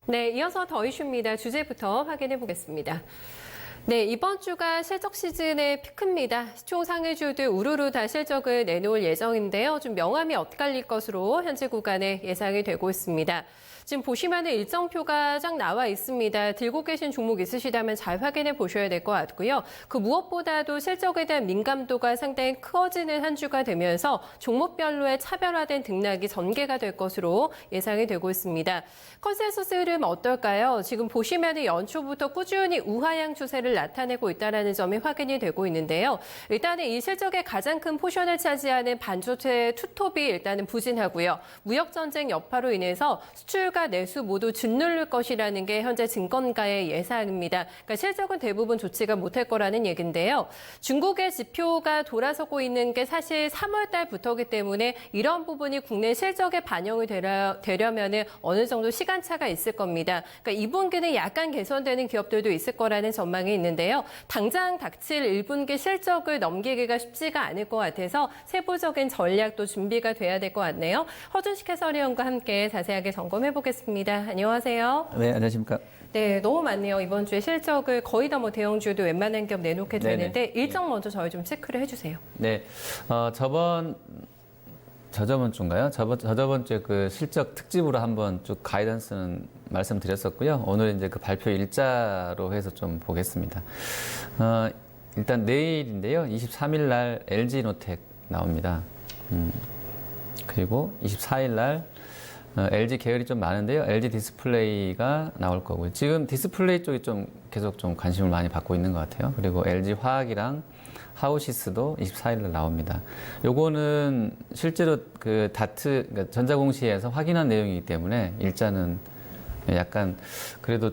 네, 이어서 더 이슈입니다. 주제부터 확인해 보겠습니다. 네, 이번 주가 실적 시즌의 피크입니다. 시총 상위주들 우르르 다 실적을 내놓을 예정인데요. 좀 명암이 엇갈릴 것으로 현재 구간에 예상이 되고 있습니다. 지금 보시면은 일정표가 쫙 나와 있습니다. 들고 계신 종목 있으시다면 잘 확인해 보셔야 될 것 같고요. 그 무엇보다도 실적에 대한 민감도가 상당히 커지는 한 주가 되면서 종목별로의 차별화된 등락이 전개가 될 것으로 예상이 되고 있습니다. 컨센서스 흐름 어떨까요? 지금 보시면은 연초부터 꾸준히 우하향 추세를 나타내고 있다는 점이 확인이 되고 있는데요. 일단은 이 실적의 가장 큰 포션을 차지하는 반도체 투톱이 일단은 부진하고요. 무역전쟁 여파로 인해서 수출과 내수 모두 짓누를 것이라는 게 현재 증권가의 예상입니다. 그러니까 실적은 대부분 좋지가 못할 거라는 얘기인데요. 중국의 지표가 돌아서고 있는 게 사실 3월 달부터이기 때문에 이런 부분이 국내 실적에 반영이 되려면은 어느 정도 시간차가 있을 겁니다. 그러니까 2분기는 약간 개선되는 기업들도 있을 거라는 전망이 있는데요. 당장 닥칠 1분기 실적을 넘기기가 쉽지가 않을 것 같아서 세부적인 전략도 준비가 돼야 될 것 같네요. 허준식 해설위원과 함께 자세하게 점검해 보겠습니다. 안녕하세요. 네, 안녕하십니까. 네, 너무 많네요. 이번 주에 실적을 거의 다 대형주도 웬만한 기업 내놓게 되는데 일정 먼저 저희 좀 체크를 해주세요. 네, 저저번 주인가요? 저저번 주에 그 실적 특집으로 한번 쭉 가이던스는 말씀드렸었고요. 오늘 이제 그 발표 일자로 해서 좀 보겠습니다. 일단 내일인데요. 23일 날 LG노텍 나옵니다. 그리고 24일 날 LG 계열이 좀 많은데요. LG 디스플레이가 나올 거고요. 지금 디스플레이 쪽이 좀 계속 좀 관심을 많이 받고 있는 것 같아요. 그리고 LG 화학이랑 하우시스도 24일 날 나옵니다. 요거는 실제로 그 다트, 그러니까 전자공시에서 확인한 내용이기 때문에 일자는 약간 그래도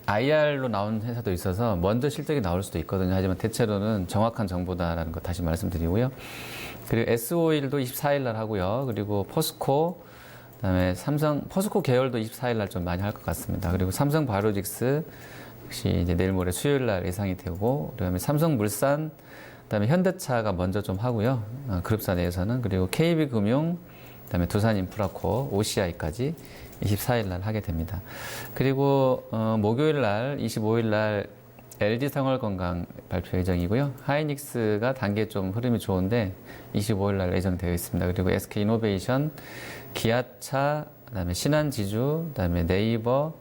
IR로 나온 회사도 있어서 먼저 실적이 나올 수도 있거든요. 하지만 대체로는 정확한 정보다라는 거 다시 말씀드리고요. 그리고 S-오일도 24일 날 하고요. 그리고 포스코, 그다음에 포스코 계열도 24일 날 좀 많이 할 것 같습니다. 그리고 삼성 바이오로직스 역시 이제 내일 모레 수요일 날 예상이 되고, 그다음에 삼성물산, 그다음에 현대차가 먼저 좀 하고요. 그룹사 내에서는. 그리고 KB금융, 그다음에 두산인프라코어, OCI까지 24일 날 하게 됩니다. 그리고 목요일 날 25일 날 LG생활건강 발표 예정이고요. 하이닉스가 단계 좀 흐름이 좋은데 25일 날 예정되어 있습니다. 그리고 SK이노베이션, 기아차, 그다음에 신한지주, 그다음에 네이버,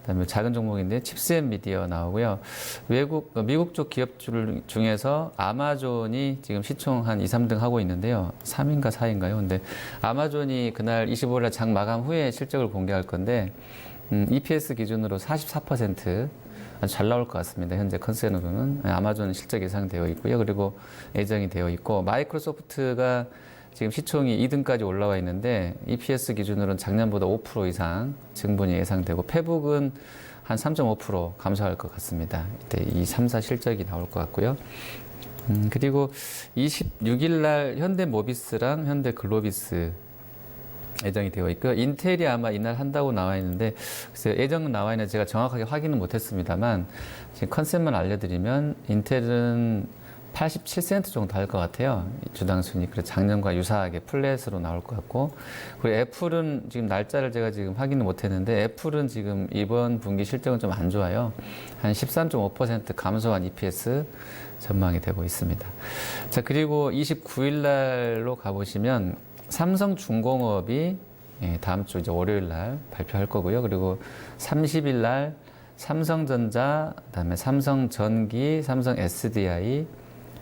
그다음에 작은 종목인데 칩스앤미디어 나오고요. 미국 쪽 기업들 중에서 아마존이 지금 시총 한 2, 3등 하고 있는데요. 3인가 4인가요? 근데 아마존이 그날 25일 날 장 마감 후에 실적을 공개할 건데 EPS 기준으로 44% 아주 잘 나올 것 같습니다. 현재 컨센으로는 아마존 실적 예상되어 있고요. 그리고 예정이 되어 있고 마이크로소프트가 지금 시총이 2등까지 올라와 있는데 EPS 기준으로는 작년보다 5% 이상 증분이 예상되고 페북은 한 3.5% 감소할 것 같습니다. 이때 이 3사 실적이 나올 것 같고요. 그리고 26일 날 현대모비스랑 현대글로비스 예정이 되어 있고요. 인텔이 아마 이날 한다고 나와 있는데 글쎄요, 예정은 나와 있는데 제가 정확하게 확인은 못했습니다만 지금 컨셉만 알려드리면 인텔은 87센트 정도 할 것 같아요. 주당 순위. 그래서 작년과 유사하게 플랫으로 나올 것 같고. 그리고 애플은 지금 날짜를 제가 지금 확인을 못 했는데 애플은 지금 이번 분기 실적은 좀 안 좋아요. 한 13.5% 감소한 EPS 전망이 되고 있습니다. 자, 그리고 29일 날로 가보시면 삼성중공업이 다음 주 이제 월요일 날 발표할 거고요. 그리고 30일 날 삼성전자, 그다음에 삼성전기, 삼성 SDI,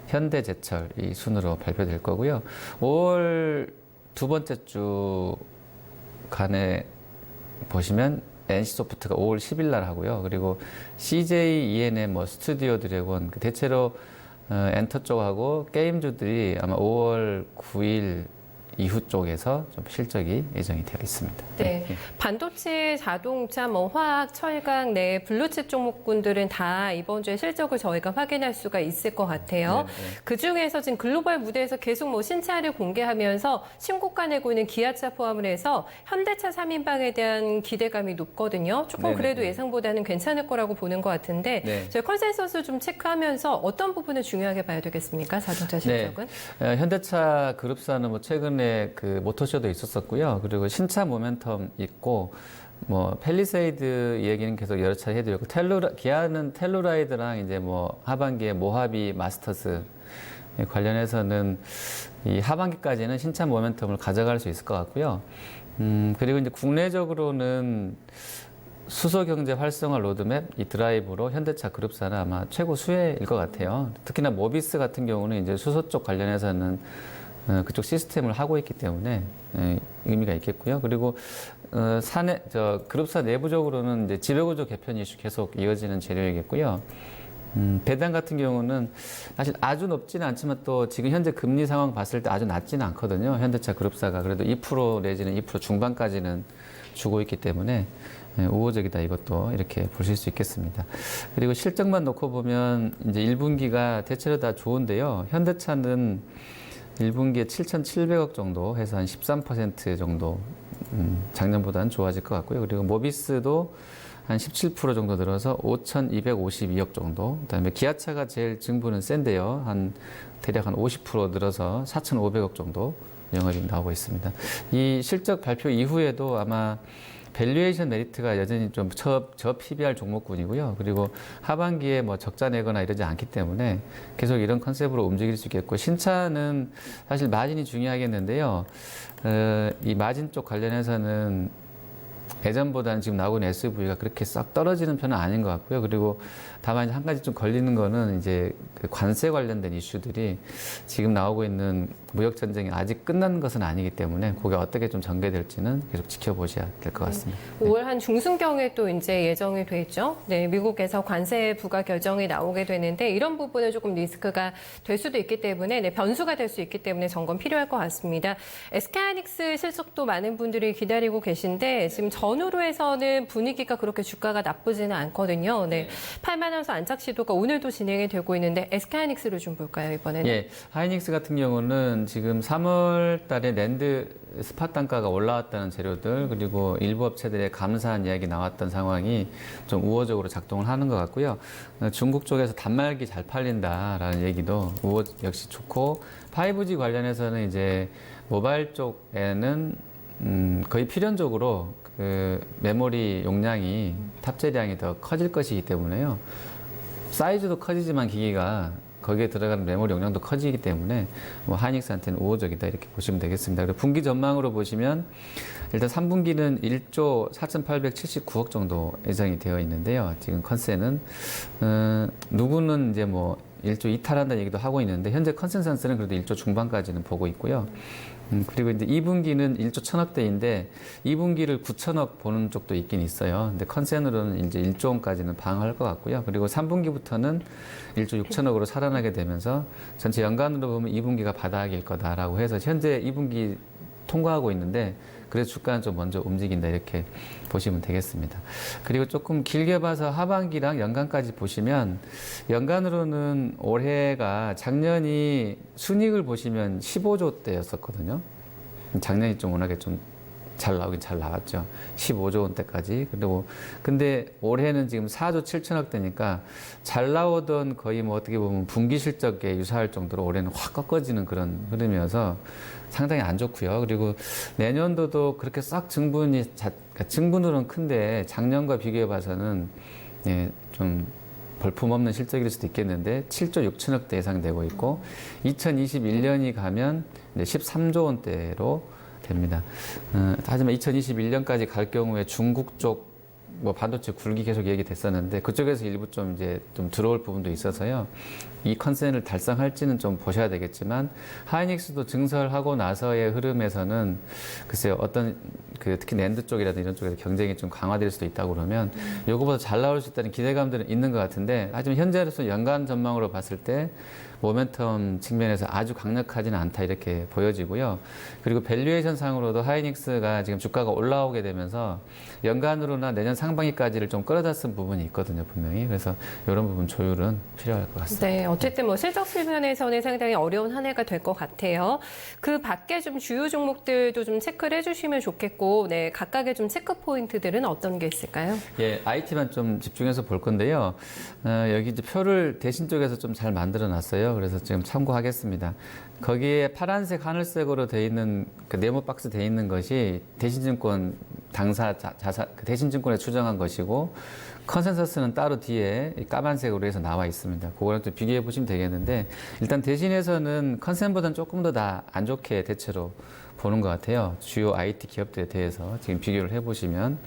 현대제철 이 순으로 발표될 거고요. 5월 두 번째 주 간에 보시면 NC소프트가 5월 10일 날 하고요. 그리고 CJ ENM, 스튜디오 드래곤 대체로 엔터 쪽하고 게임주들이 아마 5월 9일 이후 쪽에서 좀 실적이 예정이 되어 있습니다. 네, 반도체, 자동차, 화학, 철강 내 블루칩 종목군들은 다 이번 주에 실적을 저희가 확인할 수가 있을 것 같아요. 그 중에서 지금 글로벌 무대에서 계속 신차를 공개하면서 신고가 내고 있는 기아차 포함을 해서 현대차 3인방에 대한 기대감이 높거든요. 조금 그래도 예상보다는 괜찮을 거라고 보는 것 같은데 저희 컨센서스 좀 체크하면서 어떤 부분을 중요하게 봐야 되겠습니까? 자동차 실적은? 현대차 그룹사는 최근에 그 모터쇼도 있었었고요. 그리고 신차 모멘텀 있고 뭐 팰리세이드 얘기는 계속 여러 차례 해드렸고 기아는 텔루라이드랑 이제 뭐 하반기에 모하비 마스터스 관련해서는 이 하반기까지는 신차 모멘텀을 가져갈 수 있을 것 같고요. 그리고 이제 국내적으로는 수소 경제 활성화 로드맵 이 드라이브로 현대차 그룹사는 아마 최고 수혜일 것 같아요. 특히나 모비스 같은 경우는 이제 수소 쪽 관련해서는 그쪽 시스템을 하고 있기 때문에 의미가 있겠고요. 그리고 그룹사 내부적으로는 이제 지배구조 개편 이슈 계속 이어지는 재료이겠고요. 배당 같은 경우는 사실 아주 높지는 않지만 또 지금 현재 금리 상황 봤을 때 아주 낮지는 않거든요. 현대차 그룹사가 그래도 2% 내지는 2% 중반까지는 주고 있기 때문에 우호적이다 이것도 이렇게 보실 수 있겠습니다. 그리고 실적만 놓고 보면 이제 1분기가 대체로 다 좋은데요. 현대차는 1분기에 7,700억 정도 해서 한 13% 정도 작년보다는 좋아질 것 같고요. 그리고 모비스도 한 17% 정도 늘어서 5,252억 정도. 그다음에 기아차가 제일 증부는 센데요. 대략 한 50% 늘어서 4,500억 정도 영업이 나오고 있습니다. 이 실적 발표 이후에도 아마 밸류에이션 메리트가 여전히 좀 저 PBR 종목군이고요. 그리고 하반기에 뭐 적자 내거나 이러지 않기 때문에 계속 이런 컨셉으로 움직일 수 있겠고, 신차는 사실 마진이 중요하겠는데요. 이 마진 쪽 관련해서는 예전보다는 지금 나오고 있는 SUV가 그렇게 싹 떨어지는 편은 아닌 것 같고요. 그리고 다만 한 가지 좀 걸리는 거는 이제 그 관세 관련된 이슈들이 지금 나오고 있는 무역 전쟁이 아직 끝난 것은 아니기 때문에 그게 어떻게 좀 전개될지는 계속 지켜보셔야 될 것 같습니다. 5월 한 중순경에 또 이제 예정이 돼 있죠. 네, 미국에서 관세 부과 결정이 나오게 되는데 이런 부분은 조금 리스크가 될 수도 있기 때문에 변수가 될 수 있기 때문에 점검 필요할 것 같습니다. SK하이닉스 실적도 많은 분들이 기다리고 계신데 지금 전후로에서는 분위기가 그렇게 주가가 나쁘지는 않거든요. 네, 8만 원서 안착 시도가 오늘도 진행이 되고 있는데 SK하이닉스를 좀 볼까요, 이번에는? 예, 하이닉스 같은 경우는 지금 3월 달에 랜드 스팟 단가가 올라왔다는 재료들, 그리고 일부 업체들의 감사한 이야기 나왔던 상황이 좀 우호적으로 작동을 하는 것 같고요. 중국 쪽에서 단말기 잘 팔린다라는 얘기도 역시 좋고, 5G 관련해서는 이제 모바일 쪽에는 거의 필연적으로 그 메모리 용량이 탑재량이 더 커질 것이기 때문에요. 사이즈도 커지지만 기기가 거기에 들어가는 메모리 용량도 커지기 때문에 뭐 하이닉스한테는 우호적이다 이렇게 보시면 되겠습니다. 그리고 분기 전망으로 보시면 일단 3분기는 1조 4,879억 정도 예상이 되어 있는데요. 지금 컨센은 누구는 이제 뭐 1조 이탈한다는 얘기도 하고 있는데 현재 컨센서스는 그래도 1조 중반까지는 보고 있고요. 그리고 이제 2분기는 1조 1,000억대인데 2분기를 9천억 보는 쪽도 있긴 있어요. 근데 컨센으로는 이제 1조 원까지는 방어할 것 같고요. 그리고 3분기부터는 1조 6천억으로 살아나게 되면서 전체 연간으로 보면 2분기가 바닥일 거다라고 해서 현재 2분기 통과하고 있는데 그래서 주가는 좀 먼저 움직인다 이렇게 보시면 되겠습니다. 그리고 조금 길게 봐서 하반기랑 연간까지 보시면 연간으로는 올해가 작년이 순이익을 보시면 15조대였었거든요. 작년이 좀 워낙에 좀 잘 나오긴 잘 나왔죠. 15조 원대까지. 그리고 근데 올해는 지금 4조 7천억 대니까 잘 나오던 거의 뭐 어떻게 보면 분기 실적에 유사할 정도로 올해는 확 꺾어지는 그런 흐름이어서 상당히 안 좋고요. 그리고 내년도도 그렇게 싹 증분으로는 큰데 작년과 비교해 봐서는 예, 좀 볼품없는 실적일 수도 있겠는데 7조 6천억 대 예상되고 있고 2021년이 가면 이제 13조 원대로 됩니다. 하지만 2021년까지 갈 경우에 중국 쪽 뭐 반도체 굴기 계속 얘기됐었는데 그쪽에서 일부 좀 이제 좀 들어올 부분도 있어서요. 이 컨센을 달성할지는 좀 보셔야 되겠지만 하이닉스도 증설하고 나서의 흐름에서는 글쎄요 어떤 그 특히 낸드 쪽이라든지 이런 쪽에서 경쟁이 좀 강화될 수도 있다고 그러면 요거보다 잘 나올 수 있다는 기대감들은 있는 것 같은데 하지만 현재로서 연간 전망으로 봤을 때 모멘텀 측면에서 아주 강력하지는 않다 이렇게 보여지고요. 그리고 밸류에이션 상으로도 하이닉스가 지금 주가가 올라오게 되면서 연간으로나 내년 상반기까지를 좀 끌어다 쓴 부분이 있거든요, 분명히. 그래서 이런 부분 조율은 필요할 것 같습니다. 네, 어쨌든 뭐 실적 측면에서는 상당히 어려운 한 해가 될 것 같아요. 그 밖에 좀 주요 종목들도 좀 체크를 해주시면 좋겠고 보시고 네, 각각의 좀 체크 포인트들은 어떤 게 있을까요? 예, IT만 좀 집중해서 볼 건데요. 여기 이제 표를 대신 쪽에서 좀 잘 만들어 놨어요. 그래서 지금 참고하겠습니다. 거기에 파란색, 하늘색으로 돼 있는 그 네모 박스 돼 있는 것이 대신증권 당사 자사 그 대신증권에 추정한 것이고 컨센서스는 따로 뒤에 까만색으로 해서 나와 있습니다. 그거랑 좀 비교해 보시면 되겠는데 일단 대신에서는 컨센보다는 조금 더 안 좋게 대체로 보는 것 같아요. 주요 IT 기업들에 대해서 지금 비교를 해보시면.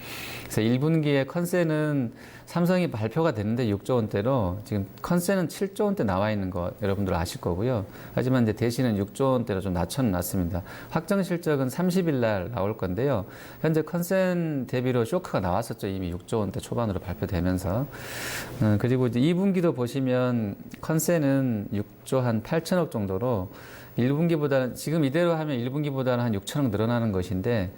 그래서 1분기에 컨센은 삼성이 발표가 됐는데 6조 원대로 지금 컨센은 7조 원대 나와 있는 거 여러분들 아실 거고요. 하지만 이제 대신은 6조 원대로 좀 낮춰놨습니다. 확정 실적은 30일 날 나올 건데요. 현재 컨센 대비로 쇼크가 나왔었죠. 이미 6조 원대 초반으로 발표되면서. 그리고 이제 2분기도 보시면 컨센은 6조 한 8천억 정도로 1분기보다는 지금 이대로 하면 1분기보다는 한 6천억 늘어나는 것인데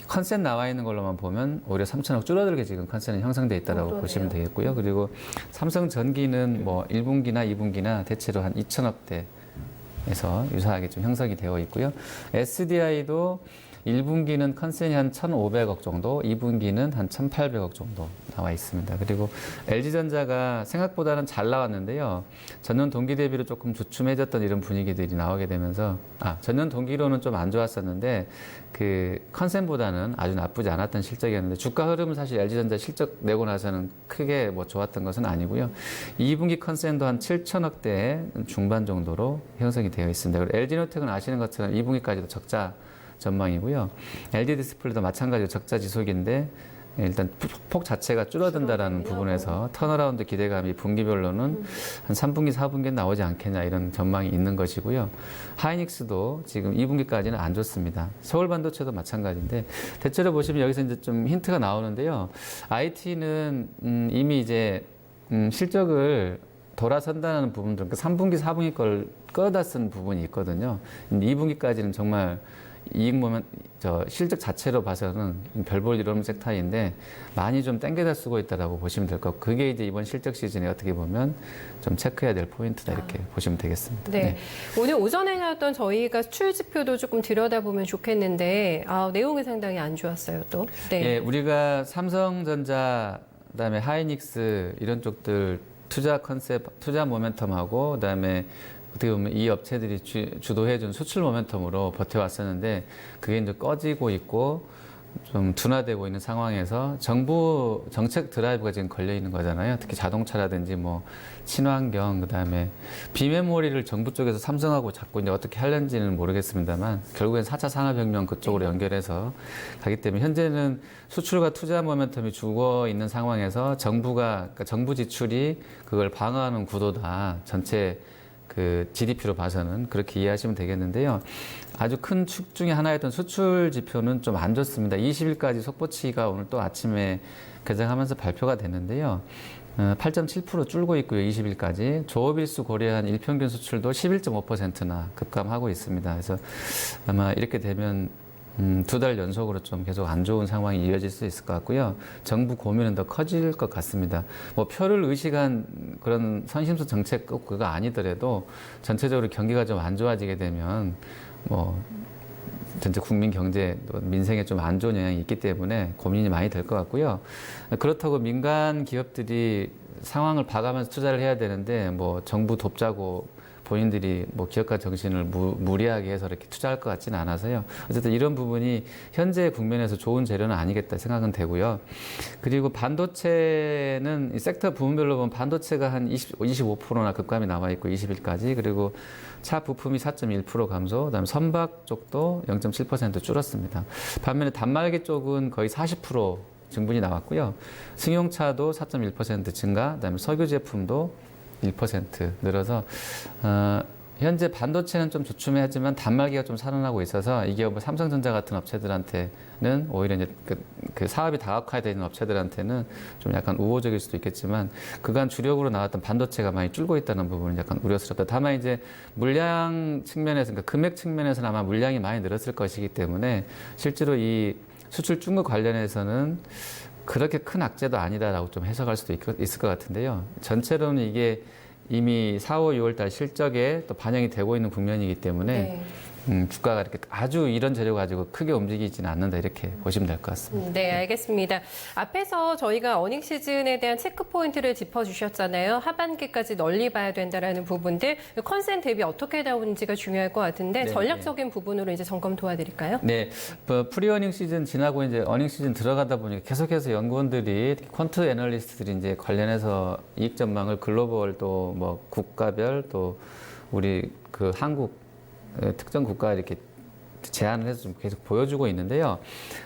컨센 나와 있는 걸로만 보면 오히려 3천억 줄어들게 지금 컨센은 형성돼 있다라고 보시면 되겠고요. 그리고 삼성전기는 뭐 1분기나 2분기나 대체로 한 2천억대에서 유사하게 좀 형성이 되어 있고요. SDI도 1분기는 컨센이 한 1,500억 정도, 2분기는 한 1,800억 정도 나와 있습니다. 그리고 LG전자가 생각보다는 잘 나왔는데요. 전년 동기 대비로 조금 주춤해졌던 이런 분위기들이 나오게 되면서, 전년 동기로는 좀 안 좋았었는데, 그 컨센보다는 아주 나쁘지 않았던 실적이었는데, 주가 흐름은 사실 LG전자 실적 내고 나서는 크게 뭐 좋았던 것은 아니고요. 2분기 컨센도 한 7천억대 중반 정도로 형성이 되어 있습니다. 그리고 LG노텍은 아시는 것처럼 2분기까지도 적자 전망이고요. LG 디스플레이도 마찬가지로 적자 지속인데 일단 폭 자체가 줄어든다라는 부분에서 턴어라운드 기대감이 분기별로는 한 3분기, 4분기는 나오지 않겠냐 이런 전망이 있는 것이고요. 하이닉스도 지금 2분기까지는 안 좋습니다. 서울반도체도 마찬가지인데 대체로 보시면 여기서 이제 좀 힌트가 나오는데요. IT는 이미 이제 실적을 돌아선다는 부분들, 그러니까 3분기, 4분기 걸 끌어다 쓴 부분이 있거든요. 2분기까지는 정말 이익 보면 실적 자체로 봐서는 별 볼 일 없는 섹터인데 많이 좀 땡겨다 쓰고 있다라고 보시면 될 것 같고 그게 이제 이번 실적 시즌에 어떻게 보면 좀 체크해야 될 포인트다 이렇게 보시면 되겠습니다. 네. 오늘 오전에 나왔던 저희가 수출 지표도 조금 들여다보면 좋겠는데 내용이 상당히 안 좋았어요 또. 네. 예, 우리가 삼성전자 그다음에 하이닉스 이런 쪽들 투자 컨셉, 투자 모멘텀하고 그다음에 어떻게 보면 이 업체들이 주도해준 수출 모멘텀으로 버텨왔었는데 그게 이제 꺼지고 있고 좀 둔화되고 있는 상황에서 정부 정책 드라이브가 지금 걸려 있는 거잖아요. 특히 자동차라든지 뭐 친환경 그다음에 비메모리를 정부 쪽에서 삼성하고 자꾸 이제 어떻게 하려는지는 모르겠습니다만 결국엔 4차 산업혁명 그쪽으로 연결해서 가기 때문에 현재는 수출과 투자 모멘텀이 죽어 있는 상황에서 그러니까 정부 지출이 그걸 방어하는 구도다. 전체 그 GDP로 봐서는 그렇게 이해하시면 되겠는데요. 아주 큰 축 중에 하나였던 수출 지표는 좀 안 좋습니다. 20일까지 속보치가 오늘 또 아침에 개장하면서 발표가 됐는데요. 8.7% 줄고 있고요. 20일까지. 조업일수 고려한 일평균 수출도 11.5%나 급감하고 있습니다. 그래서 아마 이렇게 되면 2달 연속으로 좀 계속 안 좋은 상황이 이어질 수 있을 것 같고요. 정부 고민은 더 커질 것 같습니다. 뭐 표를 의식한 그런 선심수 정책 꼭 그거 아니더라도 전체적으로 경기가 좀 안 좋아지게 되면 뭐 전체 국민 경제, 민생에 좀 안 좋은 영향이 있기 때문에 고민이 많이 될 것 같고요. 그렇다고 민간 기업들이 상황을 봐가면서 투자를 해야 되는데 뭐 정부 돕자고 본인들이 뭐 기업가 정신을 무리하게 해서 이렇게 투자할 것 같지는 않아서요. 어쨌든 이런 부분이 현재 국면에서 좋은 재료는 아니겠다 생각은 되고요. 그리고 반도체는 이 섹터 부분별로 보면 반도체가 한 25%나 급감이 나와 있고 20일까지 그리고 차 부품이 4.1% 감소, 그다음에 선박 쪽도 0.7% 줄었습니다. 반면에 단말기 쪽은 거의 40% 증분이 나왔고요. 승용차도 4.1% 증가, 그다음에 석유 제품도 1% 늘어서 현재 반도체는 좀 주춤해하지만 단말기가 좀 살아나고 있어서 이게 뭐 삼성전자 같은 업체들한테는 오히려 이제 그 사업이 다각화되는 업체들한테는 좀 약간 우호적일 수도 있겠지만 그간 주력으로 나왔던 반도체가 많이 줄고 있다는 부분은 약간 우려스럽다. 다만 이제 물량 측면에서 그러니까 금액 측면에서는 아마 물량이 많이 늘었을 것이기 때문에 실제로 이 수출 중국 관련해서는 그렇게 큰 악재도 아니다라고 좀 해석할 수도 있을 것 같은데요. 전체로는 이게 이미 4, 5, 6월 달 실적에 또 반영이 되고 있는 국면이기 때문에 주가가 이렇게 아주 이런 재료 가지고 크게 움직이지는 않는다 이렇게 보시면 될 것 같습니다. 네, 알겠습니다. 앞에서 저희가 어닝 시즌에 대한 체크 포인트를 짚어주셨잖아요. 하반기까지 널리 봐야 된다라는 부분들, 컨센 대비 어떻게 나오는지가 중요할 것 같은데 네, 전략적인 부분으로 이제 점검 도와드릴까요? 네, 프리어닝 시즌 지나고 이제 어닝 시즌 들어가다 보니까 계속해서 연구원들이 퀀트 애널리스트들이 이제 관련해서 이익 전망을 글로벌 또 뭐 국가별 또 우리 그 한국 특정 국가 이렇게 제안을 해서 좀 계속 보여주고 있는데요.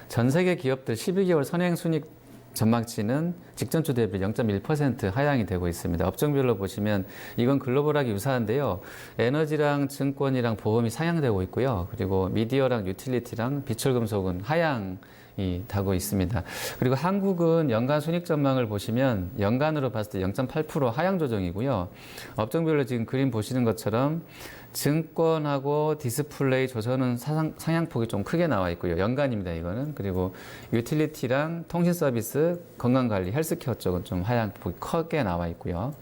전 세계 기업들 12개월 선행 순익 전망치는 직전주 대비 0.1% 하향이 되고 있습니다. 업종별로 보시면 이건 글로벌하게 유사한데요. 에너지랑 증권이랑 보험이 상향되고 있고요. 그리고 미디어랑 유틸리티랑 비철금속은 하향이 타고 있습니다. 그리고 한국은 연간 순익 전망을 보시면 연간으로 봤을 때 0.8% 하향 조정이고요. 업종별로 지금 그림 보시는 것처럼 증권하고 디스플레이, 조선은 상향폭이 좀 크게 나와 있고요. 연간입니다, 이거는. 그리고 유틸리티랑 통신 서비스, 건강관리, 헬스케어 쪽은 좀 하향폭이 크게 나와 있고요.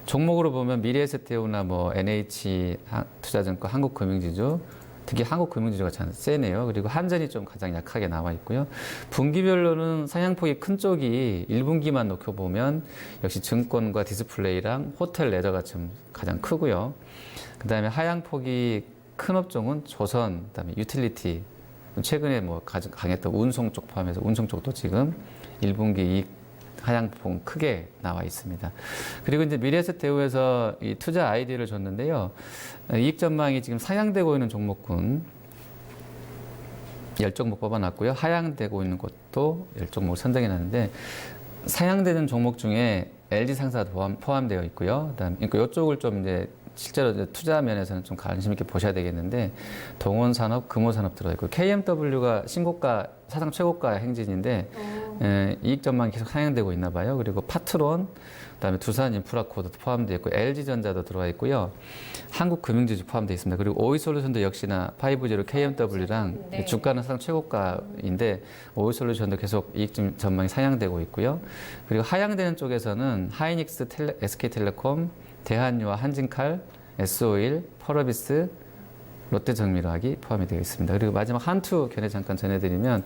종목으로 보면 미래에셋대우나 뭐 NH 투자증권, 한국금융지주, 특히 한국금융지주가 참 세네요. 그리고 한전이 좀 가장 약하게 나와 있고요. 분기별로는 상향폭이 큰 쪽이 1분기만 놓고 보면 역시 증권과 디스플레이랑 호텔 레저가 좀 가장 크고요. 그 다음에 하향폭이 큰 업종은 조선, 그 다음에 유틸리티, 최근에 뭐 강했던 운송 쪽 포함해서 운송 쪽도 지금 1분기 이익 하향폭은 크게 나와 있습니다. 그리고 이제 미래에셋대우에서 이 투자 아이디어를 줬는데요. 이익 전망이 지금 상향되고 있는 종목군 10종목 뽑아놨고요. 하향되고 있는 곳도 10종목 선정해 놨는데 상향되는 종목 중에 LG상사도 포함되어 있고요. 그다음 그러니까 이쪽을 좀 이제 실제로 이제 투자 면에서는 좀 관심 있게 보셔야 되겠는데 동원산업, 금호산업 들어있고 KMW가 신고가 사상 최고가 행진인데 이익 전망이 계속 상향되고 있나 봐요. 그리고 파트론, 그다음에 두산인프라코도 포함되어 있고 LG전자도 들어와 있고요. 한국금융지주 포함되어 있습니다. 그리고 오이솔루션도 역시나 5G로 KMW랑 네. 주가는 사상 최고가인데 오이솔루션도 계속 이익 전망이 상향되고 있고요. 그리고 하향되는 쪽에서는 하이닉스, SK텔레콤, 대한유와 한진칼, S-오일, 펄어비스, 롯데정밀화학이 포함이 되어 있습니다. 그리고 마지막 한투 견해 잠깐 전해드리면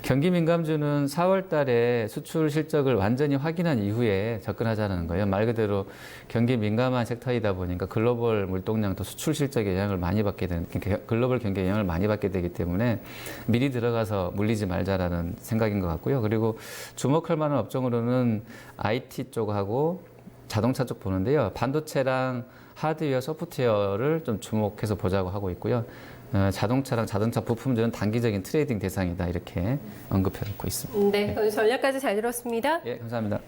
경기민감주는 4월 달에 수출 실적을 완전히 확인한 이후에 접근하자는 거예요. 말 그대로 경기 민감한 섹터이다 보니까 글로벌 물동량도 수출 실적에 영향을 많이 받게 되는, 글로벌 경기에 영향을 많이 받게 되기 때문에 미리 들어가서 물리지 말자라는 생각인 것 같고요. 그리고 주목할 만한 업종으로는 IT 쪽하고 자동차 쪽 보는데요. 반도체랑 하드웨어, 소프트웨어를 좀 주목해서 보자고 하고 있고요. 자동차랑 자동차 부품들은 단기적인 트레이딩 대상이다 이렇게 언급해 놓고 있습니다. 네, 오늘 전략까지 잘 들었습니다. 예, 감사합니다.